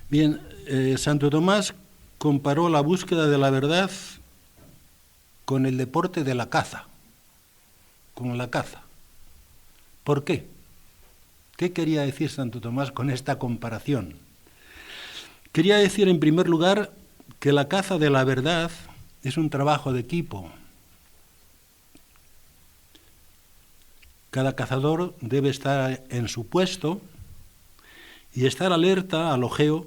Bien, Santo Tomás comparó la búsqueda de la verdad con el deporte de la caza, con la caza. ¿Por qué? ¿Qué quería decir Santo Tomás con esta comparación? Quería decir, en primer lugar, que la caza de la verdad es un trabajo de equipo. Cada cazador debe estar en su puesto y estar alerta al ojeo,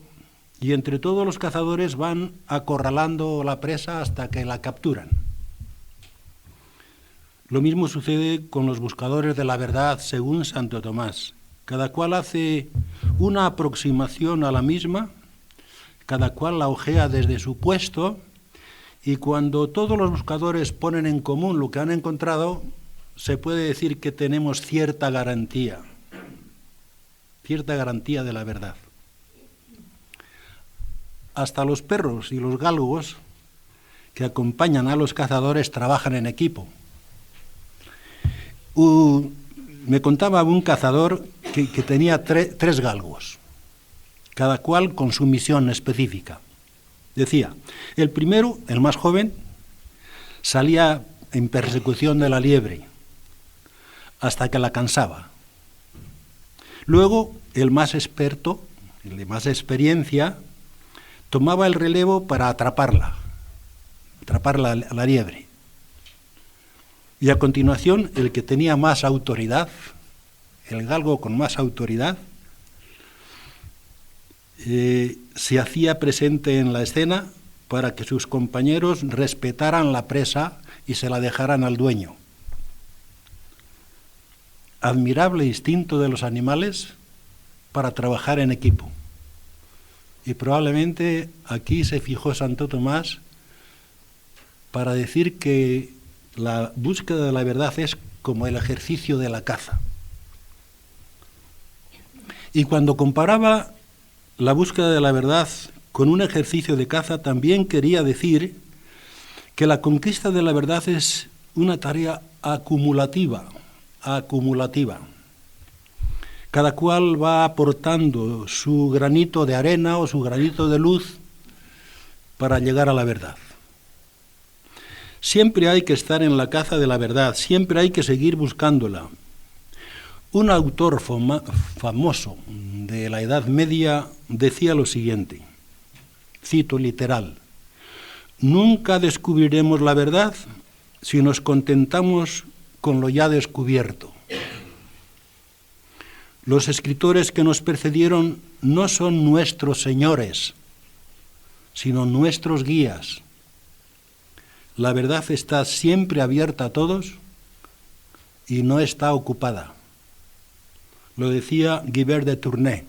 y entre todos los cazadores van acorralando la presa hasta que la capturan. Lo mismo sucede con los buscadores de la verdad, según Santo Tomás. Cada cual hace una aproximación a la misma, cada cual la ojea desde su puesto, y cuando todos los buscadores ponen en común lo que han encontrado, se puede decir que tenemos cierta garantía de la verdad. Hasta los perros y los galgos que acompañan a los cazadores trabajan en equipo. Me contaba un cazador que tenía tres galgos, cada cual con su misión específica. Decía, el primero, el más joven, salía en persecución de la liebre hasta que la cansaba. Luego, el más experto, el de más experiencia, tomaba el relevo para atrapar la liebre. Y a continuación, el que tenía más autoridad, el galgo con más autoridad, se hacía presente en la escena para que sus compañeros respetaran la presa y se la dejaran al dueño. Admirable instinto de los animales para trabajar en equipo. Y probablemente aquí se fijó Santo Tomás para decir que la búsqueda de la verdad es como el ejercicio de la caza. Y cuando comparaba la búsqueda de la verdad con un ejercicio de caza, también quería decir que la conquista de la verdad es una tarea acumulativa. Cada cual va aportando su granito de arena o su granito de luz para llegar a la verdad. Siempre hay que estar en la caza de la verdad, siempre hay que seguir buscándola. Un autor famoso de la Edad Media decía lo siguiente, cito literal: nunca descubriremos la verdad si nos contentamos con lo ya descubierto. Los escritores que nos precedieron no son nuestros señores, sino nuestros guías. La verdad está siempre abierta a todos y no está ocupada. Lo decía Guibert de Tournai.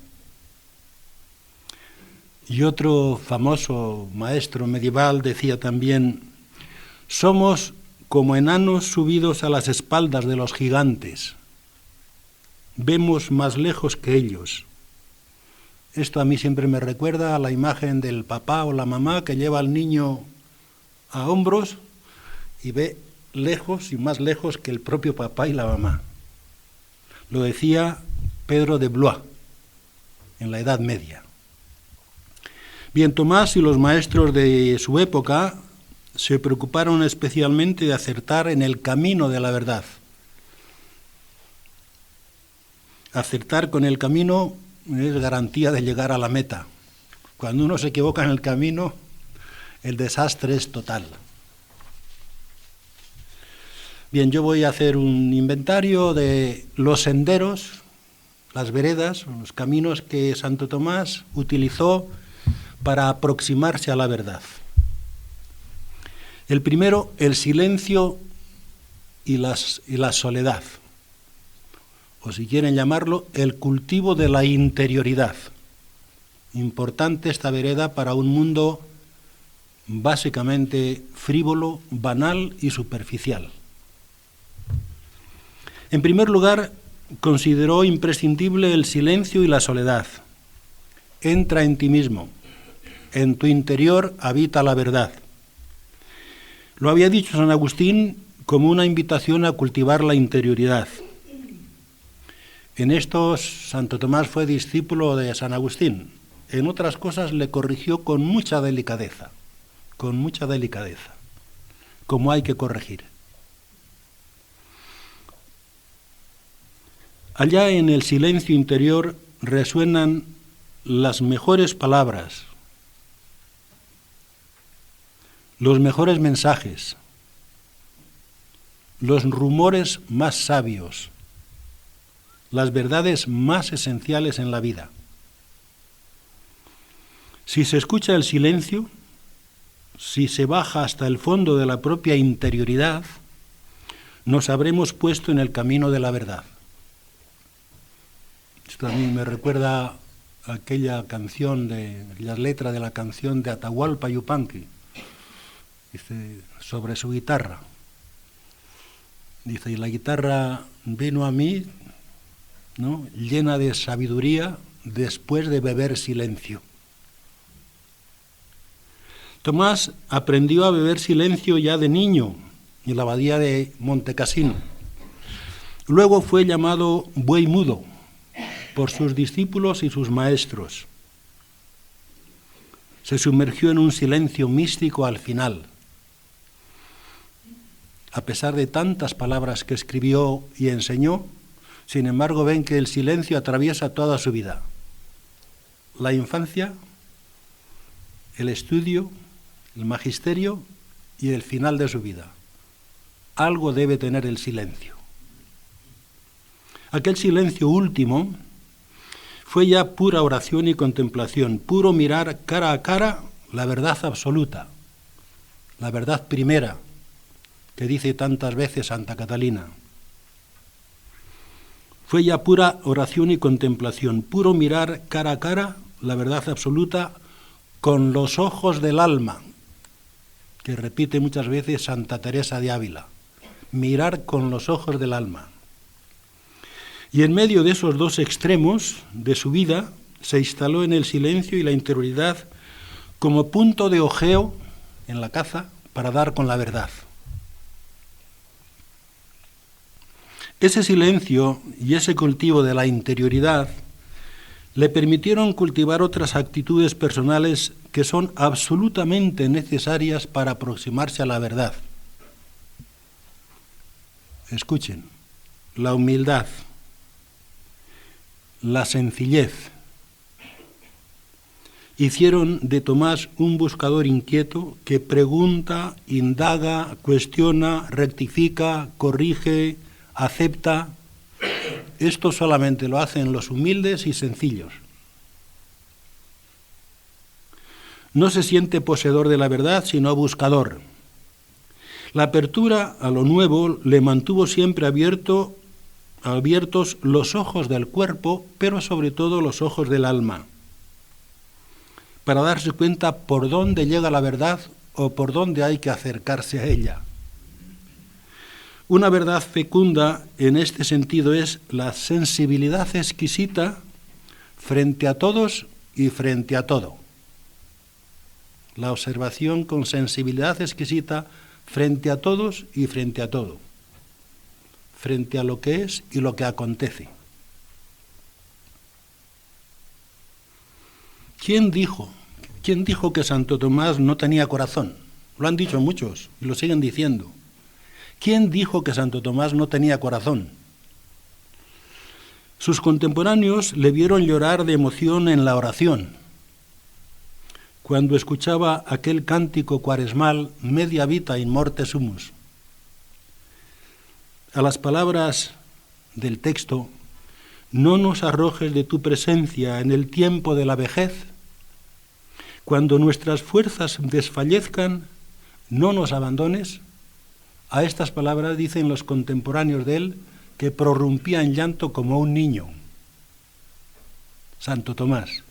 Y otro famoso maestro medieval decía también: somos como enanos subidos a las espaldas de los gigantes. Vemos más lejos que ellos. Esto a mí siempre me recuerda a la imagen del papá o la mamá que lleva al niño a hombros y ve lejos y más lejos que el propio papá y la mamá. Lo decía Pedro de Blois en la Edad Media. Bien, Tomás y los maestros de su época se preocuparon especialmente de acertar en el camino de la verdad. Acertar con el camino es garantía de llegar a la meta. Cuando uno se equivoca en el camino, el desastre es total. Bien, yo voy a hacer un inventario de los senderos, las veredas, los caminos que Santo Tomás utilizó para aproximarse a la verdad. El primero, el silencio y la soledad, o si quieren llamarlo, el cultivo de la interioridad. Importante esta vereda para un mundo básicamente frívolo, banal y superficial. En primer lugar, consideró imprescindible el silencio y la soledad. Entra en ti mismo, en tu interior habita la verdad. Lo había dicho San Agustín como una invitación a cultivar la interioridad. En esto Santo Tomás fue discípulo de San Agustín. en otras cosas le corrigió con mucha delicadeza, como hay que corregir. Allá en el silencio interior resuenan las mejores palabras, los mejores mensajes, los rumores más sabios, las verdades más esenciales en la vida. Si se escucha el silencio, si se baja hasta el fondo de la propia interioridad, nos habremos puesto en el camino de la verdad. Esto a mí me recuerda a aquella canción, la letra de la canción de Atahualpa Yupanqui, dice, sobre su guitarra. Dice, y la guitarra vino a mí, ¿no?, llena de sabiduría después de beber silencio. Tomás aprendió a beber silencio ya de niño en la abadía de Montecassino. Luego fue llamado buey mudo por sus discípulos y sus maestros. Se sumergió en un silencio místico al final. A pesar de tantas palabras que escribió y enseñó, sin embargo ven que el silencio atraviesa toda su vida. La infancia, el estudio, el magisterio y el final de su vida. Algo debe tener el silencio. Aquel silencio último fue ya pura oración y contemplación, puro mirar cara a cara la verdad absoluta, la verdad primera, que dice tantas veces Santa Catalina. Fue ya pura oración y contemplación, puro mirar cara a cara la verdad absoluta con los ojos del alma, que repite muchas veces Santa Teresa de Ávila, mirar con los ojos del alma. Y en medio de esos dos extremos de su vida se instaló en el silencio y la interioridad como punto de ojeo en la caza para dar con la verdad. Ese silencio y ese cultivo de la interioridad le permitieron cultivar otras actitudes personales que son absolutamente necesarias para aproximarse a la verdad. Escuchen, la humildad, la sencillez, hicieron de Tomás un buscador inquieto que pregunta, indaga, cuestiona, rectifica, corrige, acepta. Esto solamente lo hacen los humildes y sencillos. No se siente poseedor de la verdad, sino buscador. La apertura a lo nuevo le mantuvo siempre abiertos los ojos del cuerpo, pero sobre todo los ojos del alma, para darse cuenta por dónde llega la verdad o por dónde hay que acercarse a ella. Una verdad fecunda en este sentido es la sensibilidad exquisita frente a todos y frente a todo. La observación con sensibilidad exquisita frente a todos y frente a todo, frente a lo que es y lo que acontece. ¿Quién dijo que Santo Tomás no tenía corazón? Lo han dicho muchos y lo siguen diciendo. ¿Quién dijo que Santo Tomás no tenía corazón? Sus contemporáneos le vieron llorar de emoción en la oración, cuando escuchaba aquel cántico cuaresmal, Media vita in morte sumus. A las palabras del texto, no nos arrojes de tu presencia en el tiempo de la vejez, cuando nuestras fuerzas desfallezcan, no nos abandones. A estas palabras dicen los contemporáneos de él que prorrumpía en llanto como un niño. Santo Tomás,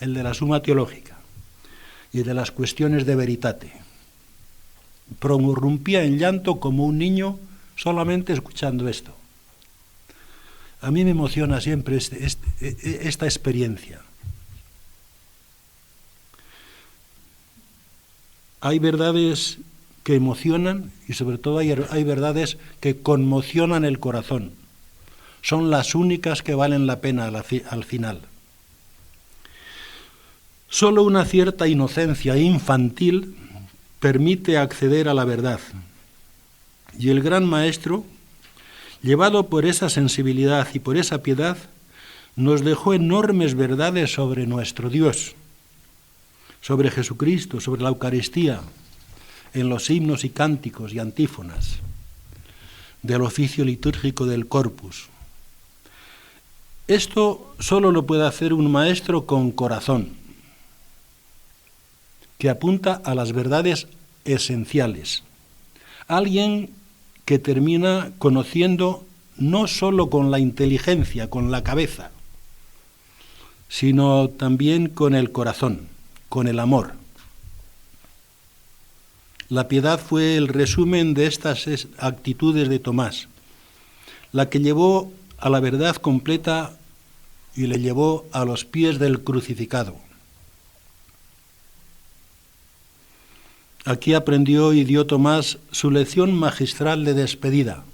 el de la Suma Teológica y de las cuestiones de veritate. Prorrumpía en llanto como un niño solamente escuchando esto. A mí me emociona siempre esta experiencia. Hay verdades que emocionan y sobre todo hay verdades que conmocionan el corazón. Son las únicas que valen la pena al final. Solo una cierta inocencia infantil permite acceder a la verdad. Y el gran maestro, llevado por esa sensibilidad y por esa piedad, nos dejó enormes verdades sobre nuestro Dios, sobre Jesucristo, sobre la Eucaristía, en los himnos y cánticos y antífonas del oficio litúrgico del Corpus. Esto solo lo puede hacer un maestro con corazón, que apunta a las verdades esenciales. Alguien que termina conociendo no solo con la inteligencia, con la cabeza, sino también con el corazón, con el amor. La piedad fue el resumen de estas actitudes de Tomás, la que llevó a la verdad completa y le llevó a los pies del crucificado. Aquí aprendió y dio Tomás su lección magistral de despedida.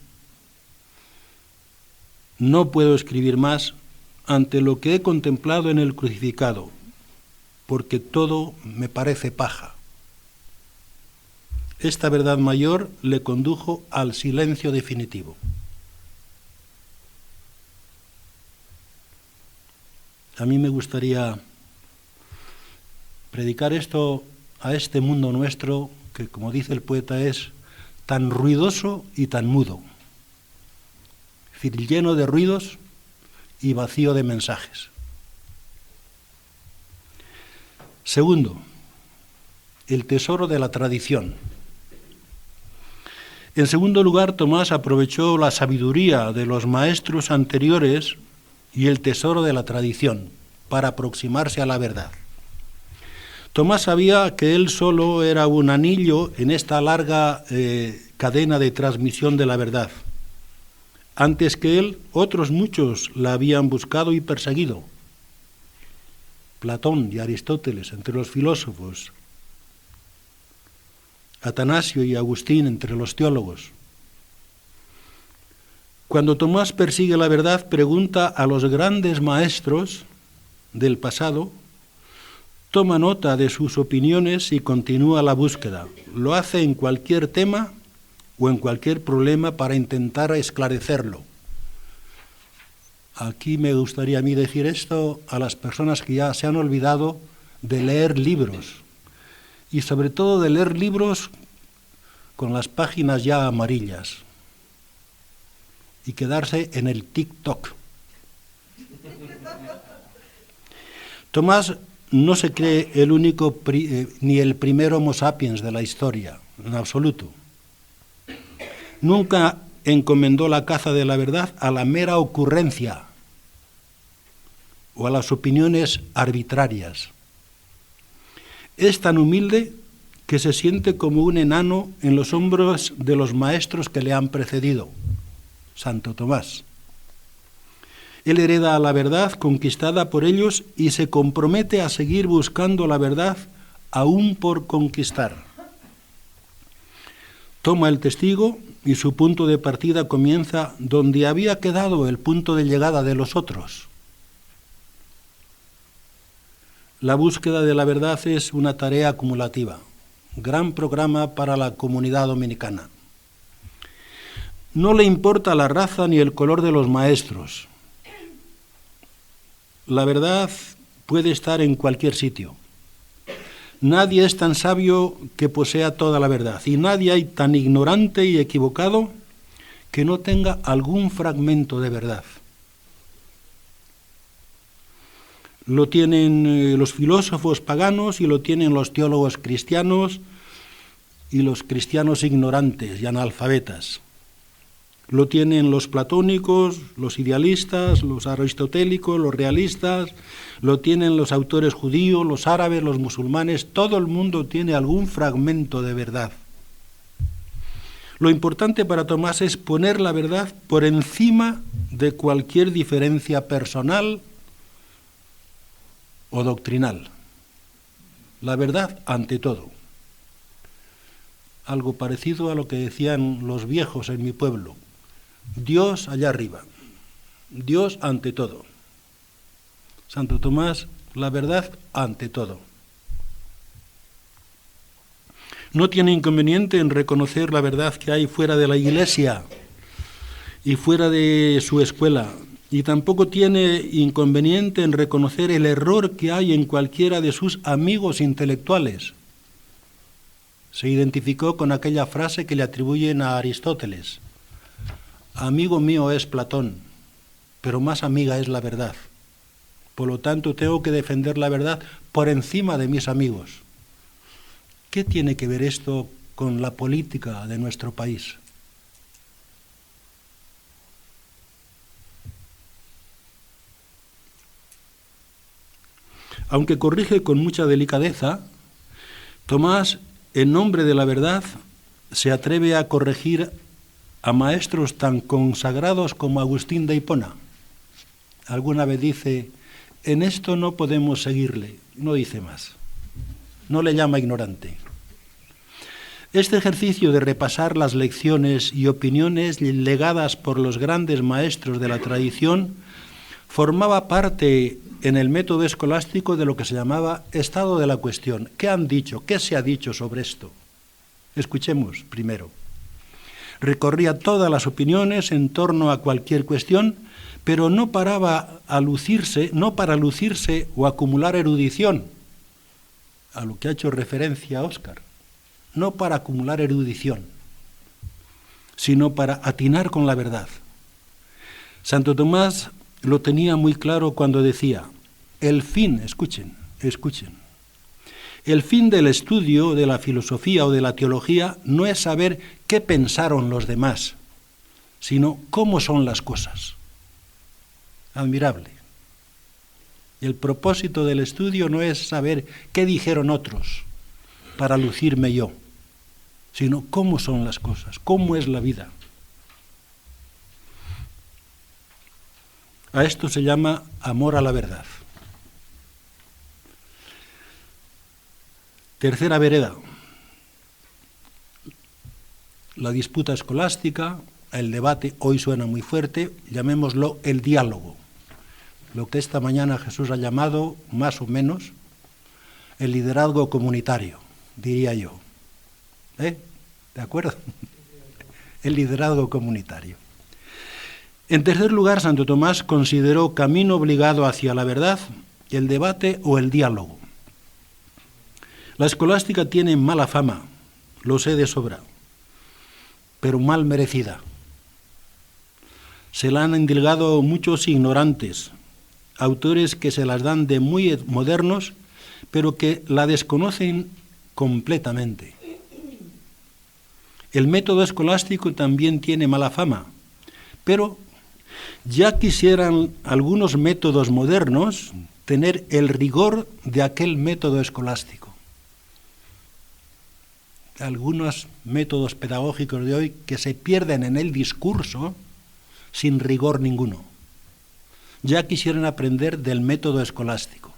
No puedo escribir más ante lo que he contemplado en el crucificado, porque todo me parece paja. Esta verdad mayor le condujo al silencio definitivo. A mí me gustaría predicar esto a este mundo nuestro que, como dice el poeta, es tan ruidoso y tan mudo, es decir, lleno de ruidos y vacío de mensajes. Segundo, el tesoro de la tradición. En segundo lugar, Tomás aprovechó la sabiduría de los maestros anteriores y el tesoro de la tradición para aproximarse a la verdad. Tomás sabía que él solo era un anillo en esta larga cadena de transmisión de la verdad. Antes que él, otros muchos la habían buscado y perseguido. Platón y Aristóteles entre los filósofos, Atanasio y Agustín entre los teólogos. Cuando Tomás persigue la verdad, pregunta a los grandes maestros del pasado, toma nota de sus opiniones y continúa la búsqueda. Lo hace en cualquier tema o en cualquier problema para intentar esclarecerlo. Aquí me gustaría a mí decir esto a las personas que ya se han olvidado de leer libros, y sobre todo de leer libros con las páginas ya amarillas y quedarse en el TikTok. Tomás no se cree el único ni el primer Homo sapiens de la historia, en absoluto. Nunca encomendó la caza de la verdad a la mera ocurrencia o a las opiniones arbitrarias. Es tan humilde que se siente como un enano en los hombros de los maestros que le han precedido. Santo Tomás. Él hereda la verdad conquistada por ellos y se compromete a seguir buscando la verdad aún por conquistar. Toma el testigo y su punto de partida comienza donde había quedado el punto de llegada de los otros. La búsqueda de la verdad es una tarea acumulativa, gran programa para la comunidad dominicana. No le importa la raza ni el color de los maestros. La verdad puede estar en cualquier sitio. Nadie es tan sabio que posea toda la verdad, y nadie hay tan ignorante y equivocado que no tenga algún fragmento de verdad. Lo tienen los filósofos paganos y lo tienen los teólogos cristianos y los cristianos ignorantes y analfabetas. Lo tienen los platónicos, los idealistas, los aristotélicos, los realistas, lo tienen los autores judíos, los árabes, los musulmanes. Todo el mundo tiene algún fragmento de verdad. Lo importante para Tomás es poner la verdad por encima de cualquier diferencia personal o doctrinal. La verdad ante todo. Algo parecido a lo que decían los viejos en mi pueblo. Dios allá arriba, Dios ante todo. Santo Tomás, la verdad ante todo. No tiene inconveniente en reconocer la verdad que hay fuera de la Iglesia y fuera de su escuela. Y tampoco tiene inconveniente en reconocer el error que hay en cualquiera de sus amigos intelectuales. Se identificó con aquella frase que le atribuyen a Aristóteles. Amigo mío es Platón, pero más amiga es la verdad. Por lo tanto, tengo que defender la verdad por encima de mis amigos. ¿Qué tiene que ver esto con la política de nuestro país? Aunque corrige con mucha delicadeza, Tomás, en nombre de la verdad, se atreve a corregir a maestros tan consagrados como Agustín de Hipona. Alguna vez dice, en esto no podemos seguirle, no dice más, no le llama ignorante. Este ejercicio de repasar las lecciones y opiniones legadas por los grandes maestros de la tradición formaba parte en el método escolástico de lo que se llamaba estado de la cuestión. ¿Qué han dicho? ¿Qué se ha dicho sobre esto? Escuchemos primero. Recorría todas las opiniones en torno a cualquier cuestión, pero no paraba a lucirse, no para lucirse o acumular erudición, a lo que ha hecho referencia Óscar, no para acumular erudición, sino para atinar con la verdad. Santo Tomás lo tenía muy claro cuando decía, el fin, escuchen, el fin del estudio de la filosofía o de la teología no es saber qué pensaron los demás, sino cómo son las cosas. Admirable. El propósito del estudio no es saber qué dijeron otros para lucirme yo, sino cómo son las cosas, cómo es la vida. A esto se llama amor a la verdad. Tercera vereda, la disputa escolástica, el debate, hoy suena muy fuerte, llamémoslo el diálogo, lo que esta mañana Jesús ha llamado, más o menos, el liderazgo comunitario, diría yo. ¿De acuerdo? El liderazgo comunitario. En tercer lugar, Santo Tomás consideró camino obligado hacia la verdad el debate o el diálogo. La escolástica tiene mala fama, lo sé de sobra, pero mal merecida. Se la han endilgado muchos ignorantes, autores que se las dan de muy modernos, pero que la desconocen completamente. El método escolástico también tiene mala fama, pero ya quisieran algunos métodos modernos tener el rigor de aquel método escolástico. Algunos métodos pedagógicos de hoy que se pierden en el discurso sin rigor ninguno. Ya quisieran aprender del método escolástico.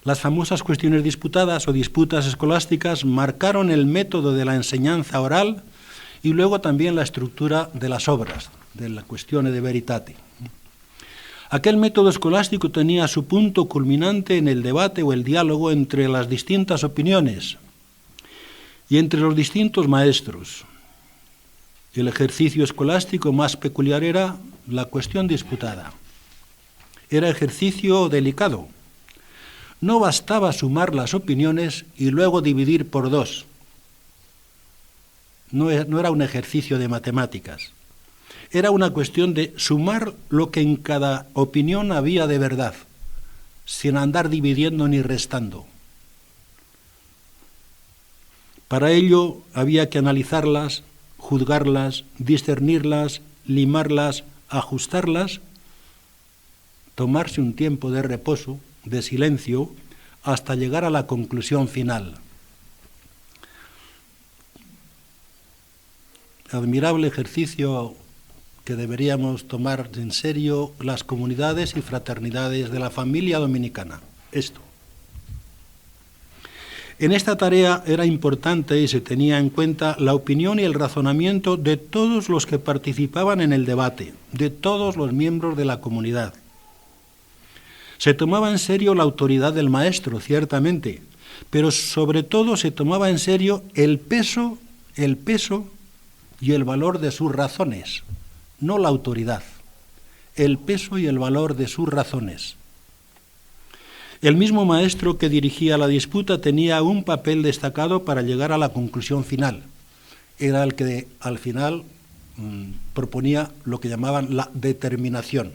Las famosas cuestiones disputadas o disputas escolásticas marcaron el método de la enseñanza oral y luego también la estructura de las obras, de la Questione de Veritate. Aquel método escolástico tenía su punto culminante en el debate o el diálogo entre las distintas opiniones y entre los distintos maestros. El ejercicio escolástico más peculiar era la cuestión disputada. Era ejercicio delicado. No bastaba sumar las opiniones y luego dividir por dos. No era un ejercicio de matemáticas. Era una cuestión de sumar lo que en cada opinión había de verdad, sin andar dividiendo ni restando. Para ello había que analizarlas, juzgarlas, discernirlas, limarlas, ajustarlas, tomarse un tiempo de reposo, de silencio, hasta llegar a la conclusión final. Admirable ejercicio que deberíamos tomar en serio las comunidades y fraternidades de la familia dominicana. Esto. En esta tarea era importante y se tenía en cuenta la opinión y el razonamiento de todos los que participaban en el debate, de todos los miembros de la comunidad. Se tomaba en serio la autoridad del maestro, ciertamente, pero sobre todo se tomaba en serio el peso y el valor de sus razones, no la autoridad, el peso y el valor de sus razones. El mismo maestro que dirigía la disputa tenía un papel destacado para llegar a la conclusión final. Era el que al final proponía lo que llamaban la determinación.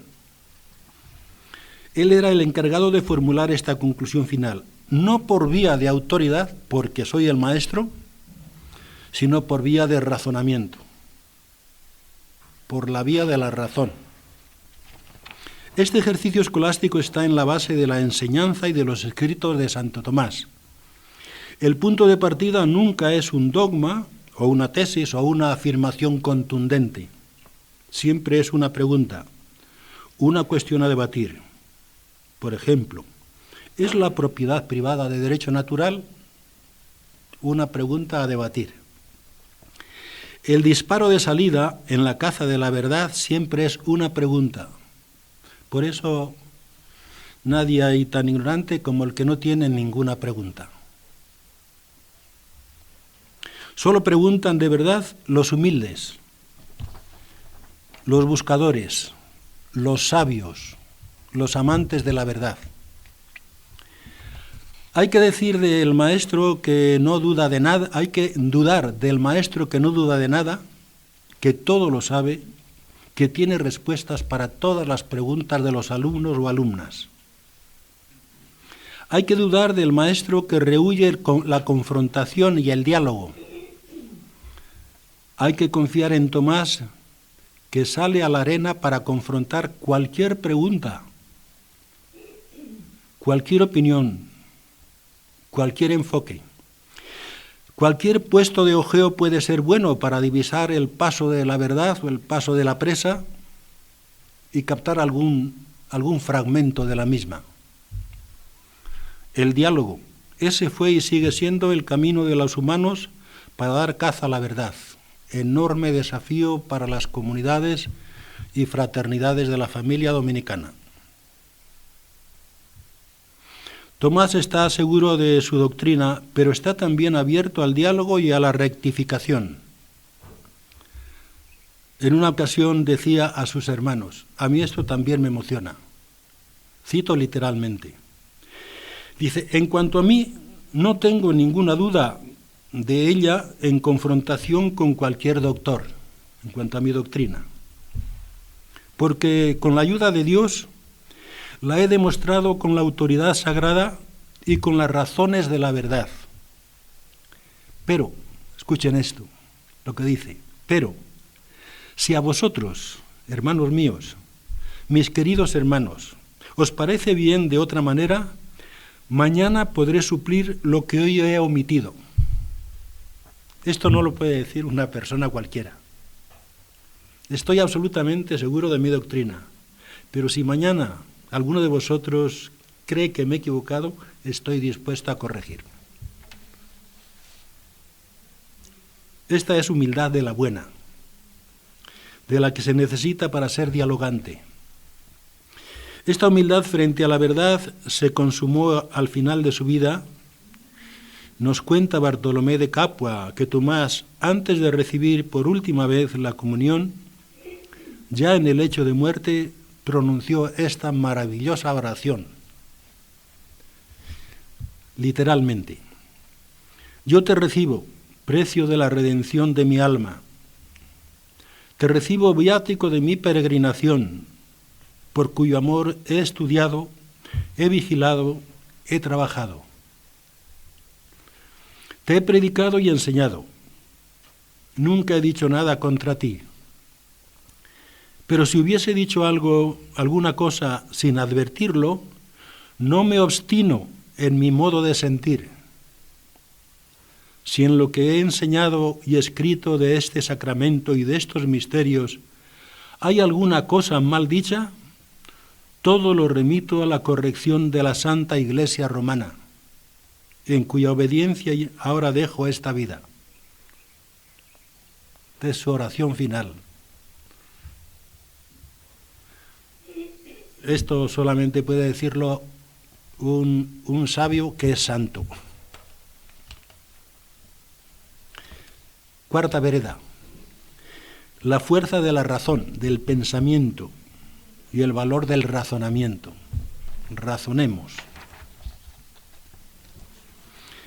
Él era el encargado de formular esta conclusión final, no por vía de autoridad, porque soy el maestro, sino por vía de razonamiento, por la vía de la razón. Este ejercicio escolástico está en la base de la enseñanza y de los escritos de Santo Tomás. El punto de partida nunca es un dogma o una tesis o una afirmación contundente. Siempre es una pregunta, una cuestión a debatir. Por ejemplo, ¿es la propiedad privada de derecho natural? Una pregunta a debatir. El disparo de salida en la caza de la verdad siempre es una pregunta. Por eso nadie hay tan ignorante como el que no tiene ninguna pregunta. Solo preguntan de verdad los humildes, los buscadores, los sabios, los amantes de la verdad. Hay que decir del maestro que no duda de nada, hay que dudar del maestro que no duda de nada, que todo lo sabe, que tiene respuestas para todas las preguntas de los alumnos o alumnas. Hay que dudar del maestro que rehúye la confrontación y el diálogo. Hay que confiar en Tomás, que sale a la arena para confrontar cualquier pregunta, cualquier opinión, cualquier enfoque. Cualquier puesto de ojeo puede ser bueno para divisar el paso de la verdad o el paso de la presa y captar algún fragmento de la misma. El diálogo, ese fue y sigue siendo el camino de los humanos para dar caza a la verdad. Enorme desafío para las comunidades y fraternidades de la familia dominicana. Tomás está seguro de su doctrina, pero está también abierto al diálogo y a la rectificación. En una ocasión decía a sus hermanos, a mí esto también me emociona. Cito literalmente. Dice, en cuanto a mí, no tengo ninguna duda de ella en confrontación con cualquier doctor, en cuanto a mi doctrina. Porque con la ayuda de Dios la he demostrado con la autoridad sagrada y con las razones de la verdad. Pero, escuchen esto, lo que dice, pero, si a vosotros, hermanos míos, mis queridos hermanos, os parece bien de otra manera, mañana podré suplir lo que hoy he omitido. Esto no lo puede decir una persona cualquiera. Estoy absolutamente seguro de mi doctrina, pero si mañana alguno de vosotros cree que me he equivocado, estoy dispuesto a corregir. Esta es humildad de la buena, de la que se necesita para ser dialogante. Esta humildad frente a la verdad se consumó al final de su vida. Nos cuenta Bartolomé de Capua que Tomás, antes de recibir por última vez la comunión, ya en el lecho de muerte, pronunció esta maravillosa oración. Literalmente, yo te recibo, precio de la redención de mi alma. Te recibo viático de mi peregrinación, por cuyo amor he estudiado, he vigilado, he trabajado. Te he predicado y enseñado. Nunca he dicho nada contra ti. Pero si hubiese dicho alguna cosa sin advertirlo, no me obstino en mi modo de sentir. Si en lo que he enseñado y escrito de este sacramento y de estos misterios hay alguna cosa mal dicha, todo lo remito a la corrección de la Santa Iglesia Romana, en cuya obediencia ahora dejo esta vida. Es su oración final. Esto solamente puede decirlo un sabio que es santo. Cuarta vereda. La fuerza de la razón, del pensamiento y el valor del razonamiento. Razonemos.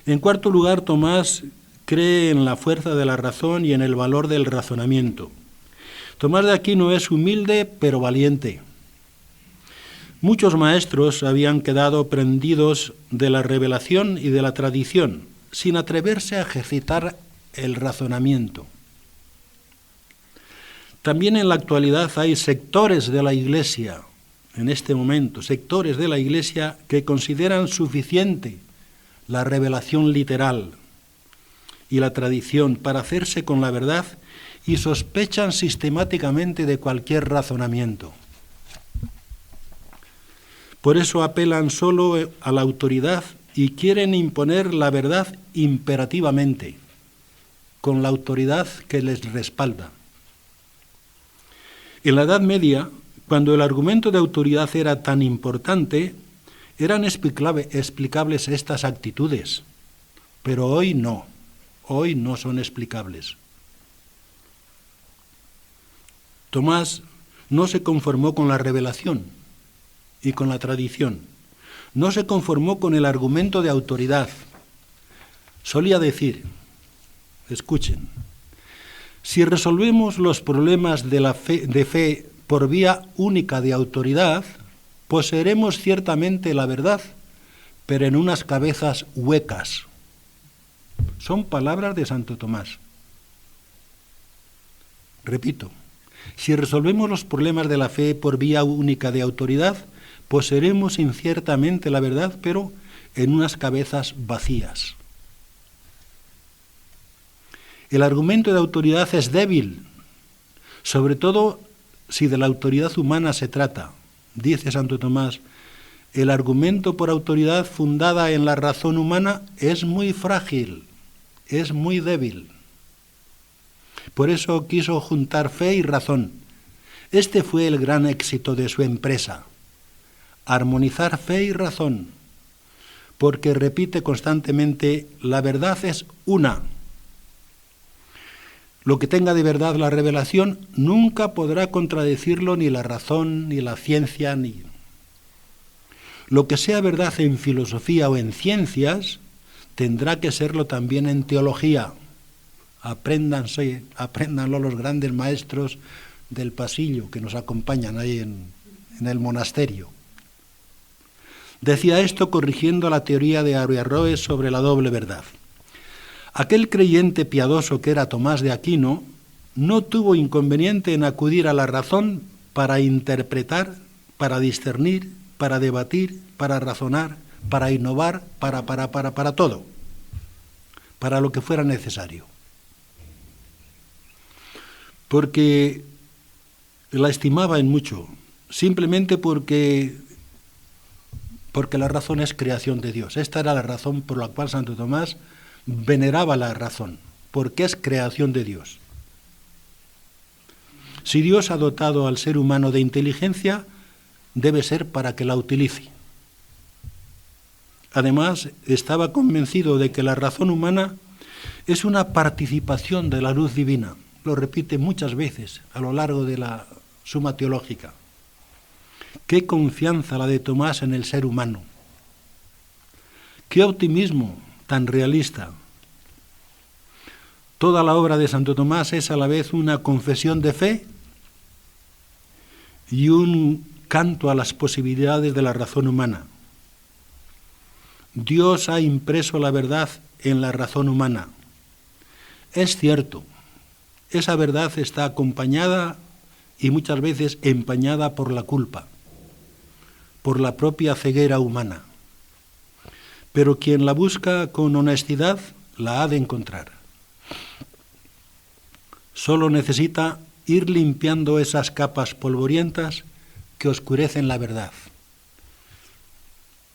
En cuarto lugar, Tomás cree en la fuerza de la razón y en el valor del razonamiento. Tomás de Aquino es humilde pero valiente. Muchos maestros habían quedado prendidos de la revelación y de la tradición, sin atreverse a ejercitar el razonamiento. También en la actualidad hay sectores de la Iglesia, en este momento, sectores de la Iglesia que consideran suficiente la revelación literal y la tradición para hacerse con la verdad y sospechan sistemáticamente de cualquier razonamiento. Por eso apelan solo a la autoridad y quieren imponer la verdad imperativamente, con la autoridad que les respalda. En la Edad Media, cuando el argumento de autoridad era tan importante, eran explicables estas actitudes, pero hoy no son explicables. Tomás no se conformó con la revelación y con la tradición, no se conformó con el argumento de autoridad. Solía decir, escuchen, si resolvemos los problemas de fe por vía única de autoridad, poseeremos ciertamente la verdad, pero en unas cabezas huecas. Son palabras de Santo Tomás. Repito, si resolvemos los problemas de la fe por vía única de autoridad, poseeremos inciertamente la verdad, pero en unas cabezas vacías. El argumento de autoridad es débil, sobre todo si de la autoridad humana se trata. Dice Santo Tomás, el argumento por autoridad fundada en la razón humana es muy frágil, es muy débil. Por eso quiso juntar fe y razón. Este fue el gran éxito de su empresa, armonizar fe y razón, porque repite constantemente, la verdad es una. Lo que tenga de verdad la revelación nunca podrá contradecirlo ni la razón, ni la ciencia, ni... Lo que sea verdad en filosofía o en ciencias, tendrá que serlo también en teología. Apréndanlo los grandes maestros del pasillo que nos acompañan ahí en el monasterio. Decía esto corrigiendo la teoría de Averroes sobre la doble verdad. Aquel creyente piadoso que era Tomás de Aquino no tuvo inconveniente en acudir a la razón para interpretar, para discernir, para debatir, para razonar, para innovar, para todo, para lo que fuera necesario. Porque la estimaba en mucho, simplemente porque la razón es creación de Dios. Esta era la razón por la cual Santo Tomás veneraba la razón, porque es creación de Dios. Si Dios ha dotado al ser humano de inteligencia, debe ser para que la utilice. Además, estaba convencido de que la razón humana es una participación de la luz divina. Lo repite muchas veces a lo largo de la Suma Teológica. Qué confianza la de Tomás en el ser humano. Qué optimismo tan realista. Toda la obra de Santo Tomás es a la vez una confesión de fe y un canto a las posibilidades de la razón humana. Dios ha impreso la verdad en la razón humana. Es cierto, esa verdad está acompañada y muchas veces empañada por la culpa, por la propia ceguera humana. Pero quien la busca con honestidad la ha de encontrar. Solo necesita ir limpiando esas capas polvorientas que oscurecen la verdad.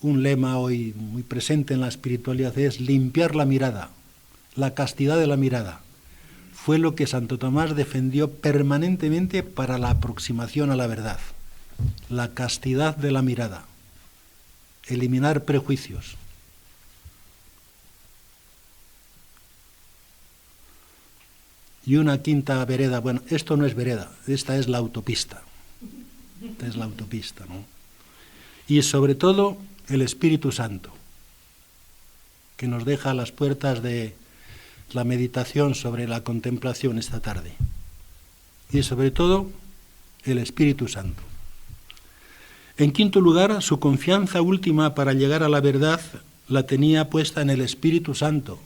Un lema hoy muy presente en la espiritualidad es limpiar la mirada, la castidad de la mirada. Fue lo que Santo Tomás defendió permanentemente para la aproximación a la verdad. La castidad de la mirada, eliminar prejuicios. y una quinta vereda. Bueno, esto no es vereda, esta es la autopista. Esta es la autopista, ¿no? Y sobre todo el Espíritu Santo, que nos deja a las puertas de la meditación sobre la contemplación esta tarde. Y sobre todo el Espíritu Santo. En quinto lugar, su confianza última para llegar a la verdad la tenía puesta en el Espíritu Santo.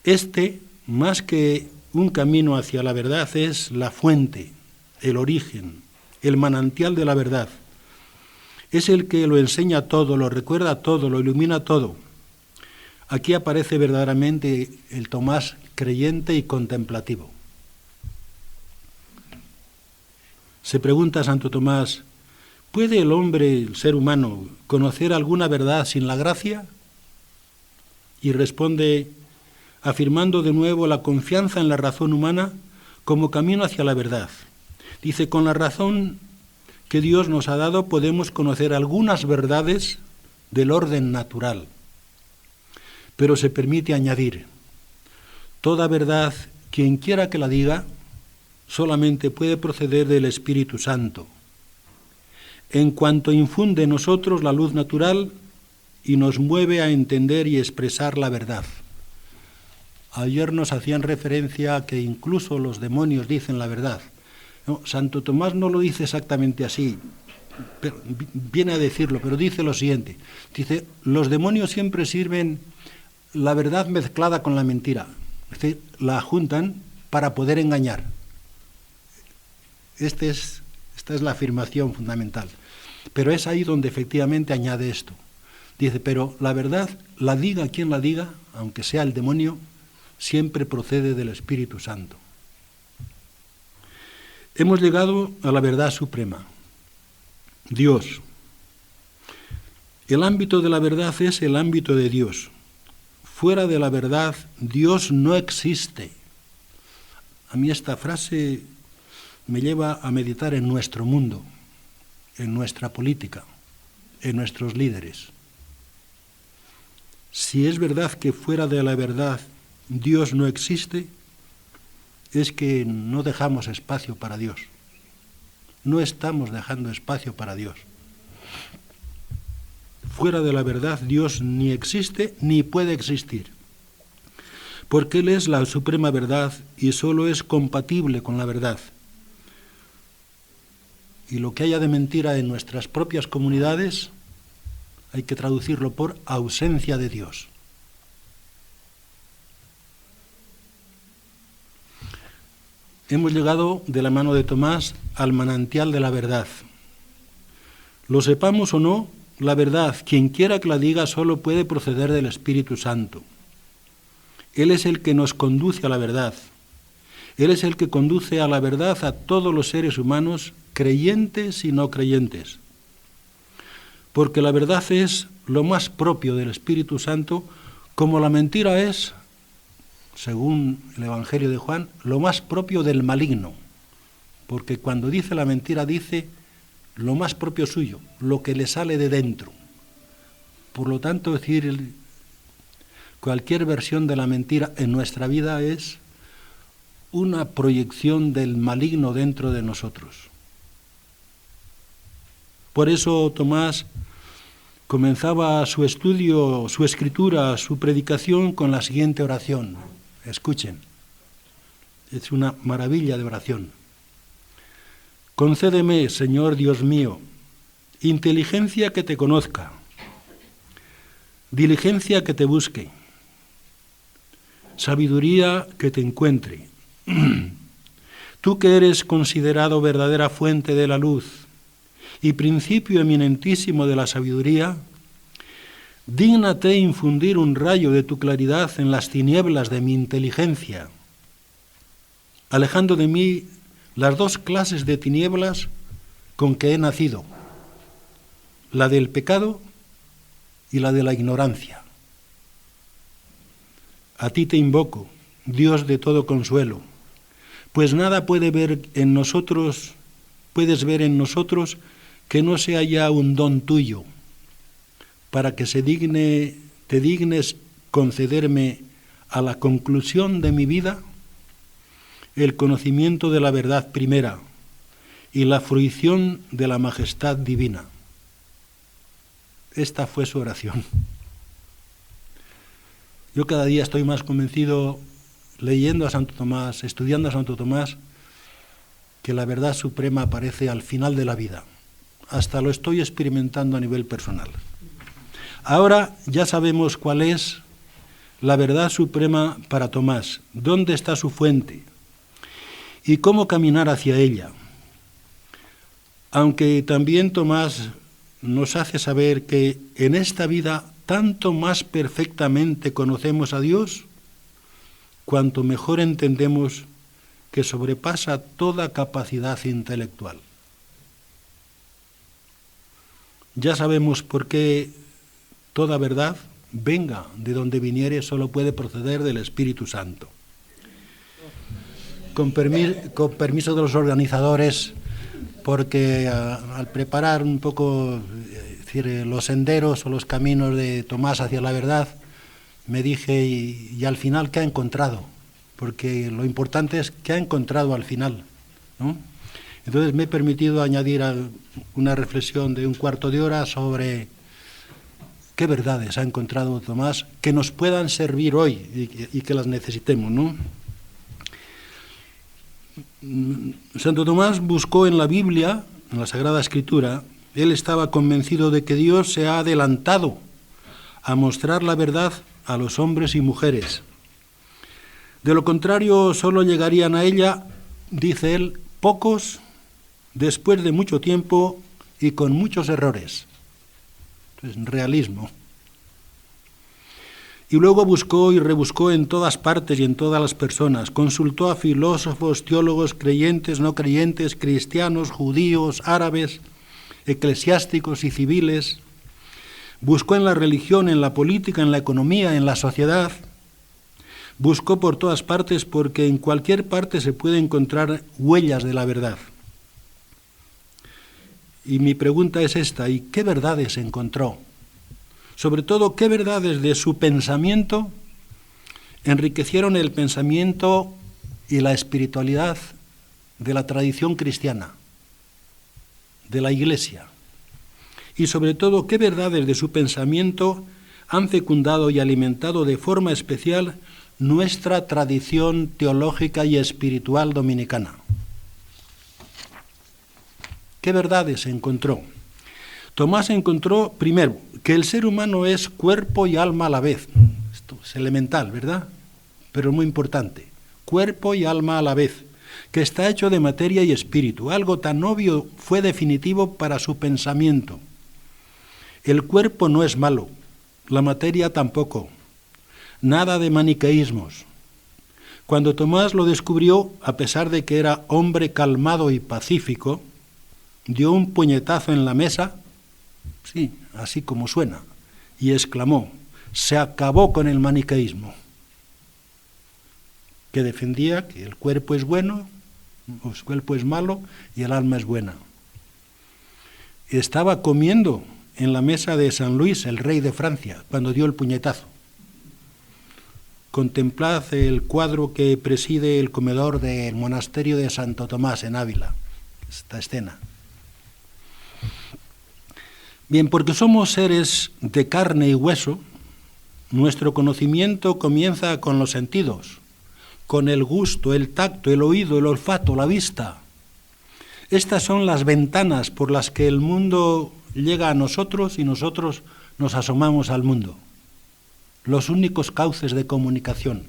Este, más que un camino hacia la verdad, es la fuente, el origen, el manantial de la verdad. Es el que lo enseña todo, lo recuerda todo, lo ilumina todo. Aquí aparece verdaderamente el Tomás creyente y contemplativo. Se pregunta Santo Tomás, ¿puede el hombre, el ser humano, conocer alguna verdad sin la gracia? Y responde, afirmando de nuevo la confianza en la razón humana como camino hacia la verdad. Dice, con la razón que Dios nos ha dado podemos conocer algunas verdades del orden natural. Pero se permite añadir, toda verdad, quien quiera que la diga, solamente puede proceder del Espíritu Santo, en cuanto infunde en nosotros la luz natural y nos mueve a entender y expresar la verdad. Ayer nos hacían referencia a que incluso los demonios dicen la verdad. No, Santo Tomás no lo dice exactamente así, pero viene a decirlo, pero dice lo siguiente. Dice, los demonios siempre sirven la verdad mezclada con la mentira. Es decir, la juntan para poder engañar. Esta es la afirmación fundamental. Pero es ahí donde efectivamente añade esto. Dice, pero la verdad, la diga quien la diga, aunque sea el demonio, siempre procede del Espíritu Santo. Hemos llegado a la verdad suprema, Dios. El ámbito de la verdad es el ámbito de Dios. Fuera de la verdad, Dios no existe. A mí esta frase me lleva a meditar en nuestro mundo, en nuestra política, en nuestros líderes. Si es verdad que fuera de la verdad Dios no existe, es que no dejamos espacio para Dios. No estamos dejando espacio para Dios. Fuera de la verdad Dios ni existe ni puede existir, porque Él es la suprema verdad y solo es compatible con la verdad. Y lo que haya de mentira en nuestras propias comunidades hay que traducirlo por ausencia de Dios. Hemos llegado de la mano de Tomás al manantial de la verdad. Lo sepamos o no, la verdad, quien quiera que la diga, solo puede proceder del Espíritu Santo. Él es el que nos conduce a la verdad. Él es el que conduce a la verdad a todos los seres humanos, creyentes y no creyentes. Porque la verdad es lo más propio del Espíritu Santo, como la mentira es, según el Evangelio de Juan, lo más propio del maligno. Porque cuando dice la mentira, dice lo más propio suyo, lo que le sale de dentro. Por lo tanto, decir cualquier versión de la mentira en nuestra vida es una proyección del maligno dentro de nosotros. Por eso Tomás comenzaba su estudio, su escritura, su predicación con la siguiente oración. Escuchen, es una maravilla de oración. Concédeme, Señor Dios mío, inteligencia que te conozca, diligencia que te busque, sabiduría que te encuentre. Tú que eres considerado verdadera fuente de la luz y principio eminentísimo de la sabiduría, dígnate infundir un rayo de tu claridad en las tinieblas de mi inteligencia, alejando de mí las dos clases de tinieblas con que he nacido, la del pecado y la de la ignorancia. A ti te invoco, Dios de todo consuelo, pues nada puedes ver en nosotros que no sea ya un don tuyo, para que te dignes concederme a la conclusión de mi vida el conocimiento de la verdad primera y la fruición de la majestad divina. Esta fue su oración. Yo cada día estoy más convencido, leyendo a Santo Tomás, estudiando a Santo Tomás, que la verdad suprema aparece al final de la vida. Hasta lo estoy experimentando a nivel personal. Ahora ya sabemos cuál es la verdad suprema para Tomás, dónde está su fuente y cómo caminar hacia ella. Aunque también Tomás nos hace saber que en esta vida tanto más perfectamente conocemos a Dios, cuanto mejor entendemos que sobrepasa toda capacidad intelectual. Ya sabemos por qué toda verdad, venga de donde viniere, solo puede proceder del Espíritu Santo. Con permiso de los organizadores, porque al preparar un poco los senderos o los caminos de Tomás hacia la verdad, me dije, y al final, ¿qué ha encontrado? Porque lo importante es qué ha encontrado al final, ¿no? Entonces me he permitido añadir una reflexión de un cuarto de hora sobre qué verdades ha encontrado Tomás que nos puedan servir hoy y que las necesitemos, ¿no? Santo Tomás buscó en la Biblia, en la Sagrada Escritura, él estaba convencido de que Dios se ha adelantado a mostrar la verdad a los hombres y mujeres. De lo contrario, solo llegarían a ella, dice él, pocos, después de mucho tiempo y con muchos errores. Entonces, realismo. Y luego buscó y rebuscó en todas partes y en todas las personas. Consultó a filósofos, teólogos, creyentes, no creyentes, cristianos, judíos, árabes, eclesiásticos y civiles. Buscó en la religión, en la política, en la economía, en la sociedad. Buscó por todas partes porque en cualquier parte se puede encontrar huellas de la verdad. Y mi pregunta es esta, ¿y qué verdades encontró? Sobre todo, ¿qué verdades de su pensamiento enriquecieron el pensamiento y la espiritualidad de la tradición cristiana, de la Iglesia? Y sobre todo, ¿qué verdades de su pensamiento han fecundado y alimentado de forma especial nuestra tradición teológica y espiritual dominicana? ¿Qué verdades encontró? Tomás encontró, primero, que el ser humano es cuerpo y alma a la vez. Esto es elemental, ¿verdad? Pero muy importante. Cuerpo y alma a la vez, que está hecho de materia y espíritu. Algo tan obvio fue definitivo para su pensamiento. El cuerpo no es malo, la materia tampoco. Nada de maniqueísmos. Cuando Tomás lo descubrió, a pesar de que era hombre calmado y pacífico, dio un puñetazo en la mesa, sí, así como suena, y exclamó, se acabó con el maniqueísmo, que defendía que el cuerpo es bueno, el cuerpo es malo y el alma es buena. Estaba comiendo en la mesa de San Luis, el rey de Francia, cuando dio el puñetazo. Contemplad el cuadro que preside el comedor del monasterio de Santo Tomás en Ávila, esta escena. Bien, porque somos seres de carne y hueso, nuestro conocimiento comienza con los sentidos, con el gusto, el tacto, el oído, el olfato, la vista. Estas son las ventanas por las que el mundo llega a nosotros y nosotros nos asomamos al mundo. Los únicos cauces de comunicación.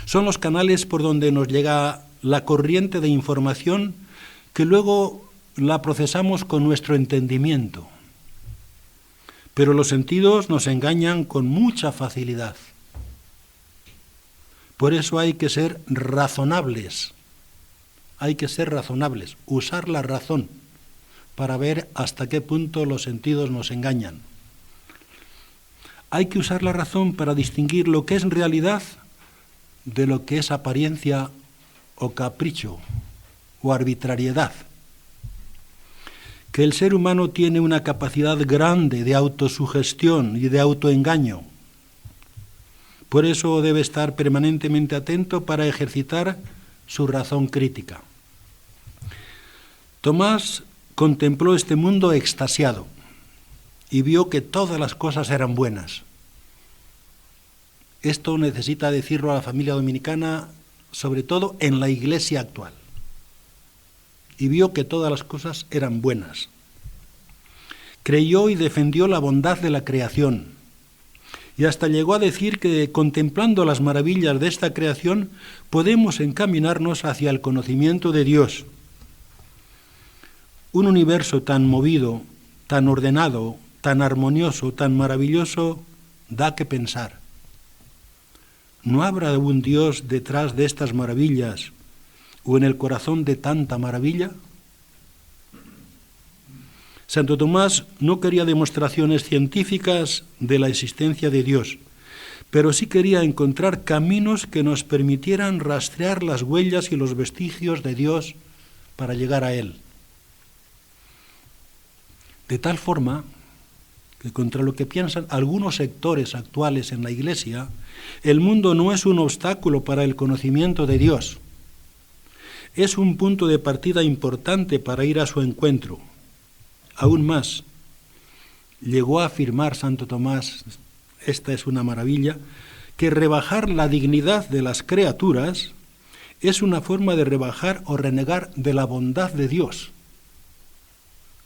Son los canales por donde nos llega la corriente de información que luego la procesamos con nuestro entendimiento. Pero los sentidos nos engañan con mucha facilidad. Por eso hay que ser razonables. Hay que ser razonables, usar la razón para ver hasta qué punto los sentidos nos engañan. Hay que usar la razón para distinguir lo que es realidad de lo que es apariencia o capricho o arbitrariedad. Que el ser humano tiene una capacidad grande de autosugestión y de autoengaño. Por eso debe estar permanentemente atento para ejercitar su razón crítica. Tomás contempló este mundo extasiado y vio que todas las cosas eran buenas. Esto necesita decirlo a la familia dominicana, sobre todo en la iglesia actual. Y vio que todas las cosas eran buenas. Creyó y defendió la bondad de la creación. Y hasta llegó a decir que contemplando las maravillas de esta creación podemos encaminarnos hacia el conocimiento de Dios. Un universo tan movido, tan ordenado, tan armonioso, tan maravilloso, da que pensar. ¿No habrá un Dios detrás de estas maravillas o en el corazón de tanta maravilla? Santo Tomás no quería demostraciones científicas de la existencia de Dios, pero sí quería encontrar caminos que nos permitieran rastrear las huellas y los vestigios de Dios para llegar a Él. De tal forma que contra lo que piensan algunos sectores actuales en la Iglesia, el mundo no es un obstáculo para el conocimiento de Dios. Es un punto de partida importante para ir a su encuentro. Aún más, llegó a afirmar Santo Tomás, esta es una maravilla, que rebajar la dignidad de las criaturas es una forma de rebajar o renegar de la bondad de Dios.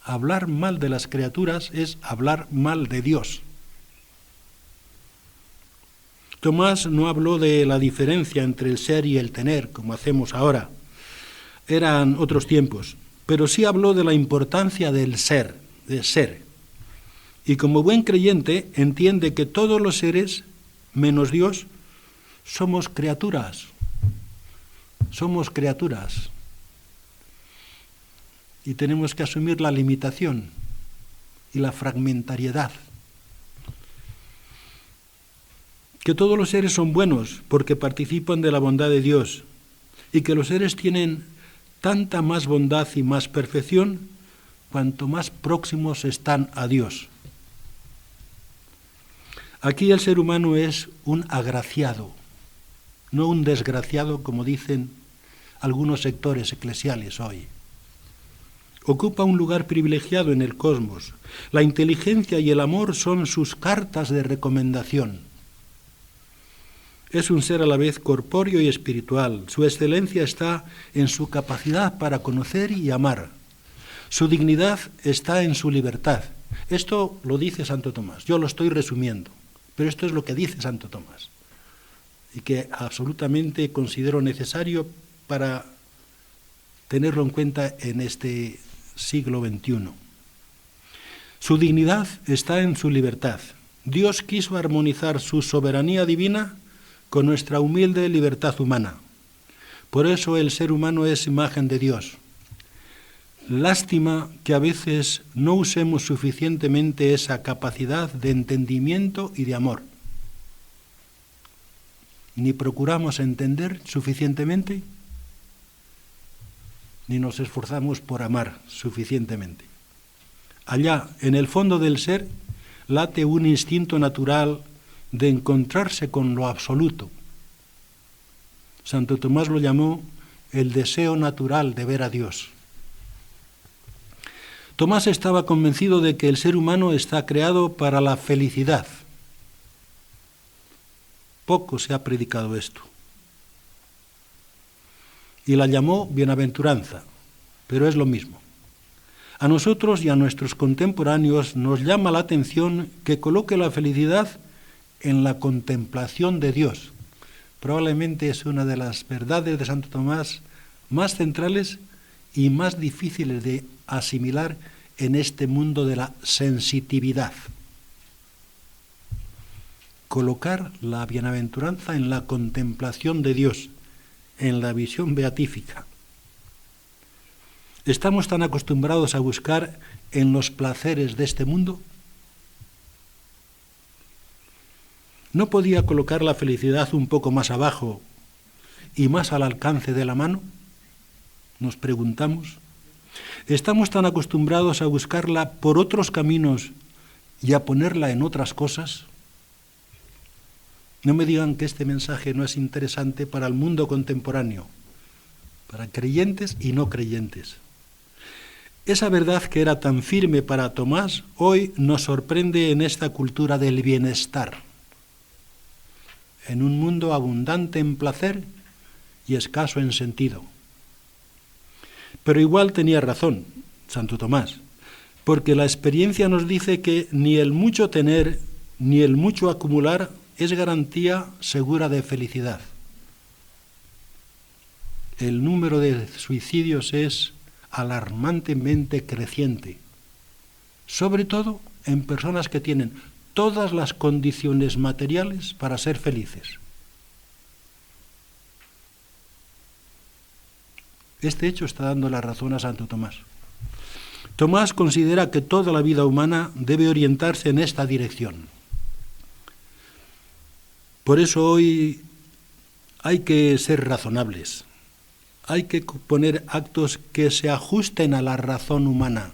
Hablar mal de las criaturas es hablar mal de Dios. Tomás no habló de la diferencia entre el ser y el tener, como hacemos ahora. Eran otros tiempos, pero sí habló de la importancia del ser, de ser. Y como buen creyente entiende que todos los seres, menos Dios, somos criaturas. Somos criaturas. Y tenemos que asumir la limitación y la fragmentariedad. Que todos los seres son buenos porque participan de la bondad de Dios y que los seres tienen tanta más bondad y más perfección cuanto más próximos están a Dios. Aquí el ser humano es un agraciado, no un desgraciado como dicen algunos sectores eclesiales hoy. Ocupa un lugar privilegiado en el cosmos. La inteligencia y el amor son sus cartas de recomendación. Es un ser a la vez corpóreo y espiritual. Su excelencia está en su capacidad para conocer y amar. Su dignidad está en su libertad. Esto lo dice Santo Tomás. Yo lo estoy resumiendo, pero esto es lo que dice Santo Tomás y que absolutamente considero necesario para tenerlo en cuenta en este siglo XXI. Su dignidad está en su libertad. Dios quiso armonizar su soberanía divina con nuestra humilde libertad humana. Por eso el ser humano es imagen de Dios. Lástima que a veces no usemos suficientemente esa capacidad de entendimiento y de amor. Ni procuramos entender suficientemente, ni nos esforzamos por amar suficientemente. Allá, en el fondo del ser, late un instinto natural de encontrarse con lo absoluto. Santo Tomás lo llamó el deseo natural de ver a Dios. Tomás estaba convencido de que el ser humano está creado para la felicidad. Poco se ha predicado esto. Y la llamó bienaventuranza, pero es lo mismo. A nosotros y a nuestros contemporáneos nos llama la atención que coloque la felicidad en la contemplación de Dios. Probablemente es una de las verdades de Santo Tomás más centrales y más difíciles de asimilar en este mundo de la sensitividad. Colocar la bienaventuranza en la contemplación de Dios, en la visión beatífica. ¿Estamos tan acostumbrados a buscar en los placeres de este mundo? ¿No podía colocar la felicidad un poco más abajo y más al alcance de la mano? Nos preguntamos. ¿Estamos tan acostumbrados a buscarla por otros caminos y a ponerla en otras cosas? No me digan que este mensaje no es interesante para el mundo contemporáneo, para creyentes y no creyentes. Esa verdad que era tan firme para Tomás, hoy nos sorprende en esta cultura del bienestar, en un mundo abundante en placer y escaso en sentido. Pero igual tenía razón Santo Tomás, porque la experiencia nos dice que ni el mucho tener ni el mucho acumular es garantía segura de felicidad. El número de suicidios es alarmantemente creciente, sobre todo en personas que tienen todas las condiciones materiales para ser felices. Este hecho está dando la razón a Santo Tomás. Tomás considera que toda la vida humana debe orientarse en esta dirección. Por eso hoy hay que ser razonables, hay que poner actos que se ajusten a la razón humana.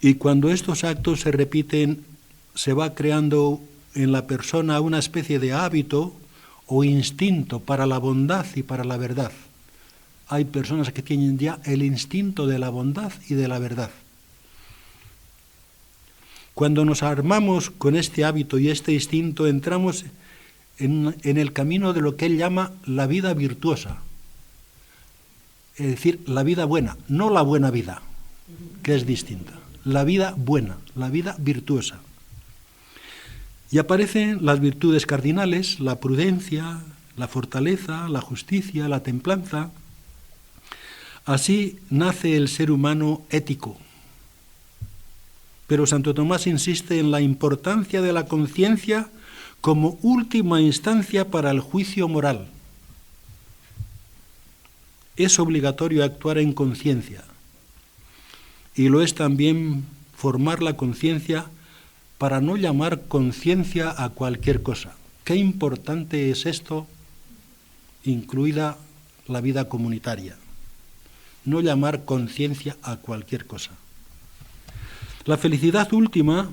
Y cuando estos actos se repiten, se va creando en la persona una especie de hábito o instinto para la bondad y para la verdad. Hay personas que tienen ya el instinto de la bondad y de la verdad. Cuando nos armamos con este hábito y este instinto, entramos en el camino de lo que él llama la vida virtuosa, es decir, la vida buena, no la buena vida, que es distinta, la vida buena, la vida virtuosa. Y aparecen las virtudes cardinales, la prudencia, la fortaleza, la justicia, la templanza. Así nace el ser humano ético. Pero Santo Tomás insiste en la importancia de la conciencia como última instancia para el juicio moral. Es obligatorio actuar en conciencia, y lo es también formar la conciencia para no llamar conciencia a cualquier cosa. Qué importante es esto, incluida la vida comunitaria. No llamar conciencia a cualquier cosa. La felicidad última,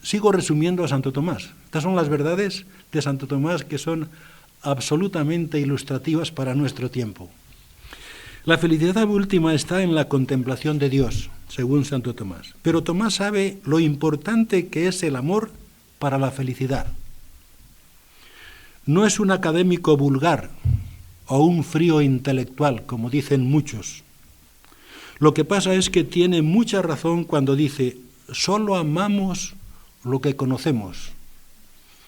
sigo resumiendo a Santo Tomás. Estas son las verdades de Santo Tomás que son absolutamente ilustrativas para nuestro tiempo. La felicidad última está en la contemplación de Dios, según Santo Tomás. Pero Tomás sabe lo importante que es el amor para la felicidad. No es un académico vulgar o un frío intelectual, como dicen muchos. Lo que pasa es que tiene mucha razón cuando dice, solo amamos lo que conocemos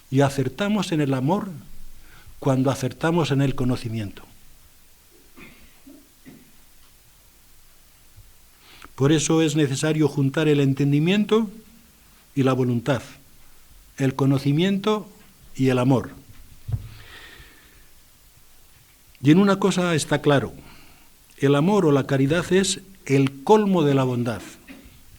y acertamos en el amor cuando acertamos en el conocimiento. Por eso es necesario juntar el entendimiento y la voluntad, el conocimiento y el amor. Y en una cosa está claro, el amor o la caridad es el colmo de la bondad,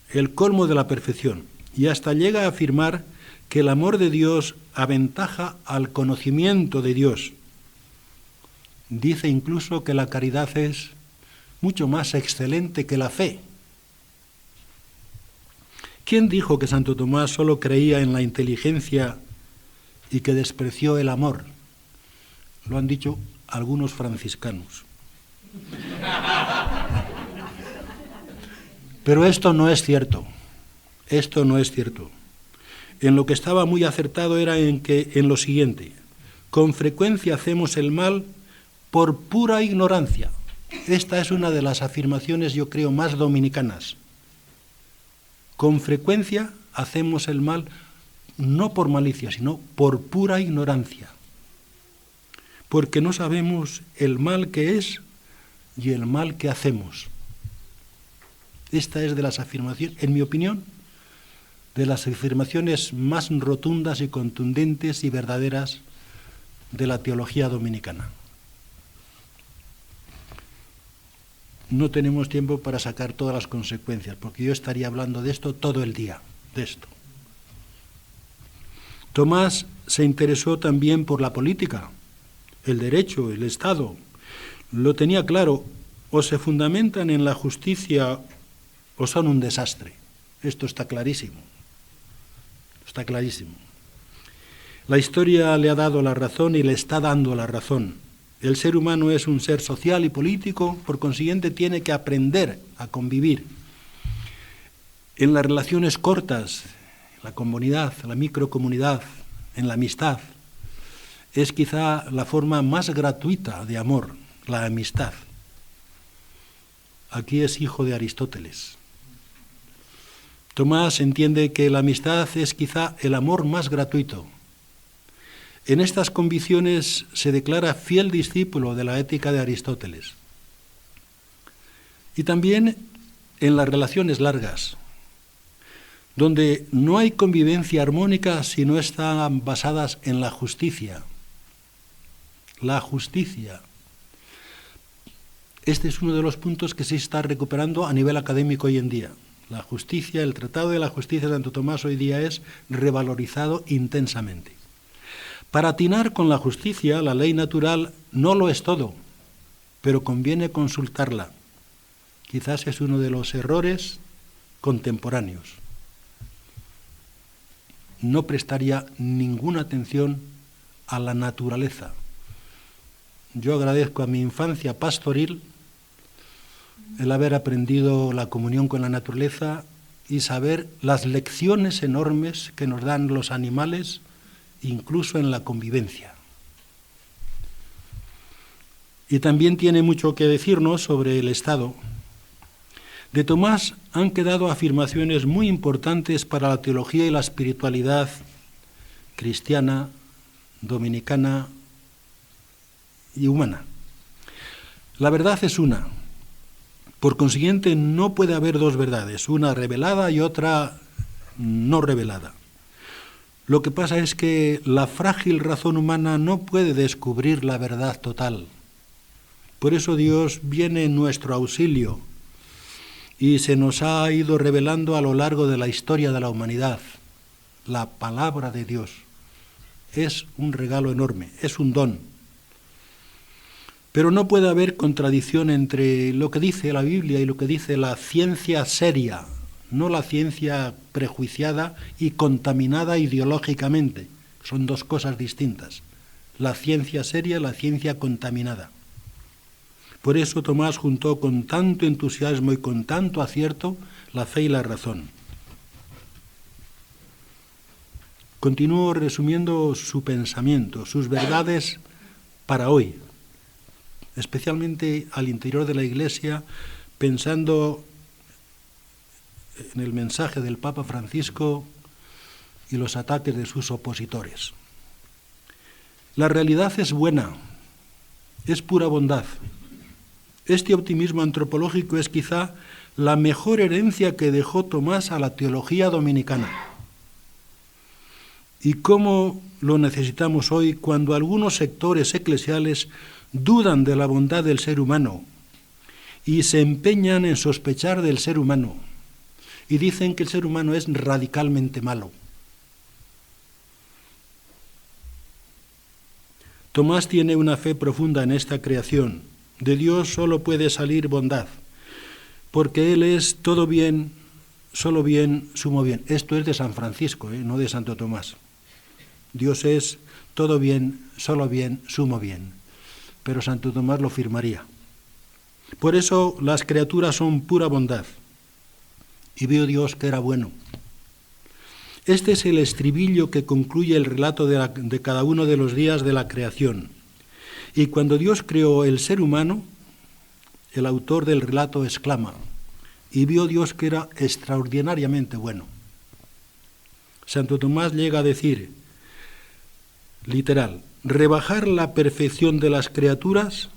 el colmo de la perfección, y hasta llega a afirmar que el amor de Dios aventaja al conocimiento de Dios. Dice incluso que la caridad es mucho más excelente que la fe. ¿Quién dijo que Santo Tomás solo creía en la inteligencia y que despreció el amor? Lo han dicho algunos franciscanos. Pero esto no es cierto. Esto no es cierto. En lo que estaba muy acertado era en lo siguiente: con frecuencia hacemos el mal por pura ignorancia. Esta es una de las afirmaciones, yo creo, más dominicanas. Con frecuencia hacemos el mal no por malicia, sino por pura ignorancia. Porque no sabemos el mal que es y el mal que hacemos. Esta es de las afirmaciones, en mi opinión, de las afirmaciones más rotundas y contundentes y verdaderas de la teología dominicana. No tenemos tiempo para sacar todas las consecuencias, porque yo estaría hablando de esto todo el día, de esto. Tomás se interesó también por la política, el derecho, el Estado. Lo tenía claro, o se fundamentan en la justicia o son un desastre. Esto está clarísimo. Está clarísimo. La historia le ha dado la razón y le está dando la razón El ser humano es un ser social y político, por consiguiente tiene que aprender a convivir. En las relaciones cortas, la comunidad, la microcomunidad, en la amistad, es quizá la forma más gratuita de amor, la amistad. Aquí es hijo de Aristóteles. Tomás entiende que la amistad es quizá el amor más gratuito. En estas convicciones se declara fiel discípulo de la ética de Aristóteles. Y también en las relaciones largas, donde no hay convivencia armónica si no están basadas en la justicia. La justicia. Este es uno de los puntos que se está recuperando a nivel académico hoy en día. La justicia, el Tratado de la Justicia de Santo Tomás hoy día es revalorizado intensamente. Para atinar con la justicia, la ley natural no lo es todo, pero conviene consultarla. Quizás es uno de los errores contemporáneos. No prestaría ninguna atención a la naturaleza. Yo agradezco a mi infancia pastoril el haber aprendido la comunión con la naturaleza y saber las lecciones enormes que nos dan los animales, incluso en la convivencia. Y también tiene mucho que decirnos sobre el Estado. De Tomás han quedado afirmaciones muy importantes para la teología y la espiritualidad cristiana, dominicana y humana. La verdad es una. Por consiguiente, no puede haber dos verdades, una revelada y otra no revelada. Lo que pasa es que la frágil razón humana no puede descubrir la verdad total. Por eso Dios viene en nuestro auxilio y se nos ha ido revelando a lo largo de la historia de la humanidad. La palabra de Dios es un regalo enorme, es un don. Pero no puede haber contradicción entre lo que dice la Biblia y lo que dice la ciencia seria, no la ciencia prejuiciada y contaminada ideológicamente. Son dos cosas distintas. La ciencia seria y la ciencia contaminada. Por eso Tomás juntó con tanto entusiasmo y con tanto acierto la fe y la razón. Continúo resumiendo su pensamiento, sus verdades para hoy, especialmente al interior de la Iglesia, pensando en el mensaje del Papa Francisco y los ataques de sus opositores. La realidad es buena, es pura bondad. Este optimismo antropológico es quizá la mejor herencia que dejó Tomás a la teología dominicana. Y cómo lo necesitamos hoy cuando algunos sectores eclesiales dudan de la bondad del ser humano y se empeñan en sospechar del ser humano y dicen que el ser humano es radicalmente malo. Tomás tiene una fe profunda en esta creación. De Dios solo puede salir bondad, porque Él es todo bien, solo bien, sumo bien. Esto es de San Francisco, no de Santo Tomás. Dios es todo bien, solo bien, sumo bien. Pero Santo Tomás lo firmaría. Por eso las criaturas son pura bondad. Y vio Dios que era bueno. Este es el estribillo que concluye el relato de cada uno de los días de la creación. Y cuando Dios creó el ser humano, el autor del relato exclama, y vio Dios que era extraordinariamente bueno. Santo Tomás llega a decir, literal, rebajar la perfección de las criaturas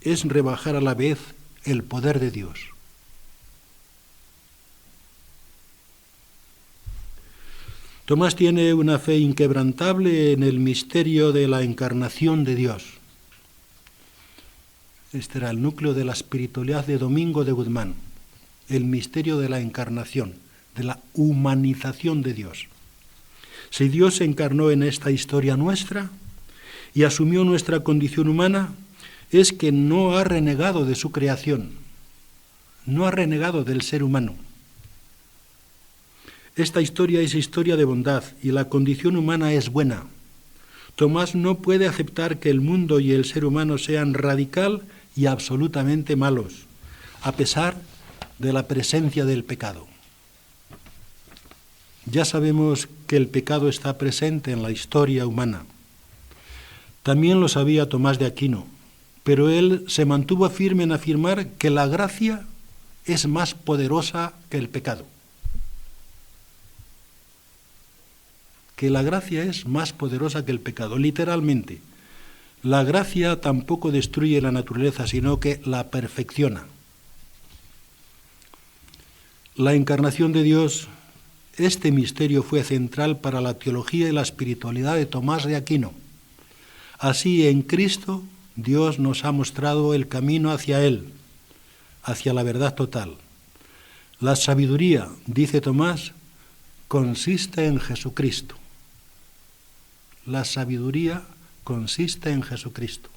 es rebajar a la vez el poder de Dios. Tomás tiene una fe inquebrantable en el misterio de la encarnación de Dios. Este era el núcleo de la espiritualidad de Domingo de Guzmán, el misterio de la encarnación, de la humanización de Dios. Si Dios se encarnó en esta historia nuestra y asumió nuestra condición humana, es que no ha renegado de su creación, no ha renegado del ser humano. Esta historia es historia de bondad y la condición humana es buena. Tomás no puede aceptar que el mundo y el ser humano sean radical y absolutamente malos, a pesar de la presencia del pecado. Ya sabemos que el pecado está presente en la historia humana. También lo sabía Tomás de Aquino, pero él se mantuvo firme en afirmar que la gracia es más poderosa que el pecado. Que la gracia es más poderosa que el pecado, literalmente. La gracia tampoco destruye la naturaleza, sino que la perfecciona. La encarnación de Dios, este misterio fue central para la teología y la espiritualidad de Tomás de Aquino. Así, en Cristo, Dios nos ha mostrado el camino hacia Él, hacia la verdad total. La sabiduría, dice Tomás, consiste en Jesucristo. La sabiduría consiste en Jesucristo.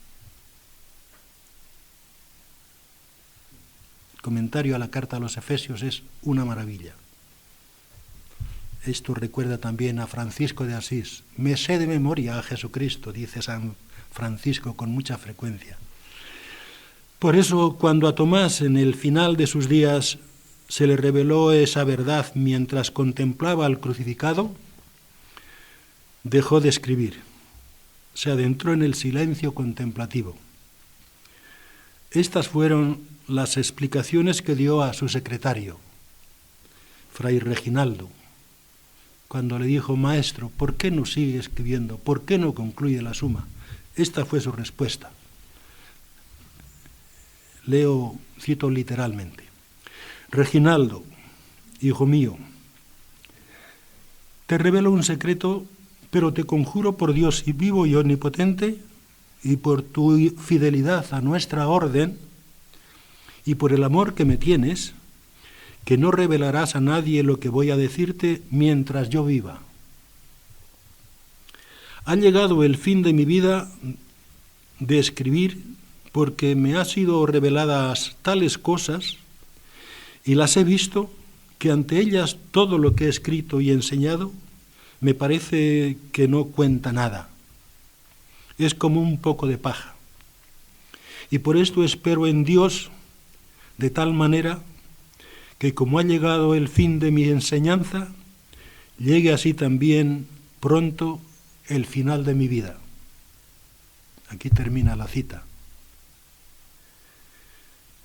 El comentario a la carta a los Efesios es una maravilla. Esto recuerda también a Francisco de Asís. Me sé de memoria a Jesucristo, dice San Francisco con mucha frecuencia. Por eso, cuando a Tomás en el final de sus días se le reveló esa verdad mientras contemplaba al crucificado, dejó de escribir, se adentró en el silencio contemplativo. Estas fueron las explicaciones que dio a su secretario, Fray Reginaldo, cuando le dijo: maestro, ¿por qué no sigue escribiendo? ¿Por qué no concluye la suma? Esta fue su respuesta. Cito literalmente: Reginaldo, hijo mío, te revelo un secreto, pero te conjuro por Dios y vivo y omnipotente, y por tu fidelidad a nuestra orden, y por el amor que me tienes, que no revelarás a nadie lo que voy a decirte mientras yo viva. Ha llegado el fin de mi vida de escribir, porque me han sido reveladas tales cosas, y las he visto, que ante ellas todo lo que he escrito y enseñado me parece que no cuenta nada. Es como un poco de paja. Y por esto espero en Dios de tal manera que, como ha llegado el fin de mi enseñanza, llegue así también pronto el final de mi vida. Aquí termina la cita.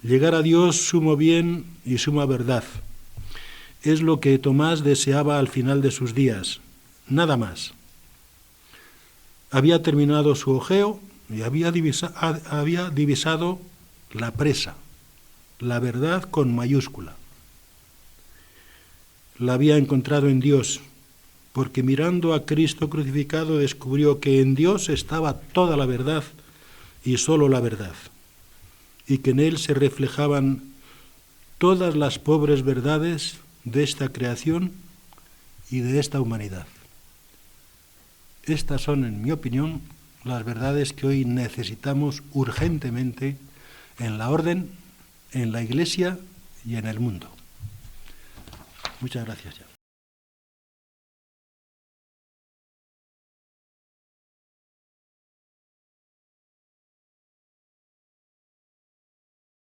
Llegar a Dios, sumo bien y suma verdad, es lo que Tomás deseaba al final de sus días, nada más. Había terminado su ojeo y había divisado la presa, la verdad con mayúscula. La había encontrado en Dios, porque mirando a Cristo crucificado descubrió que en Dios estaba toda la verdad y solo la verdad, y que en Él se reflejaban todas las pobres verdades de esta creación y de esta humanidad. Estas son, en mi opinión, las verdades que hoy necesitamos urgentemente en la orden, en la Iglesia y en el mundo. Muchas gracias ya.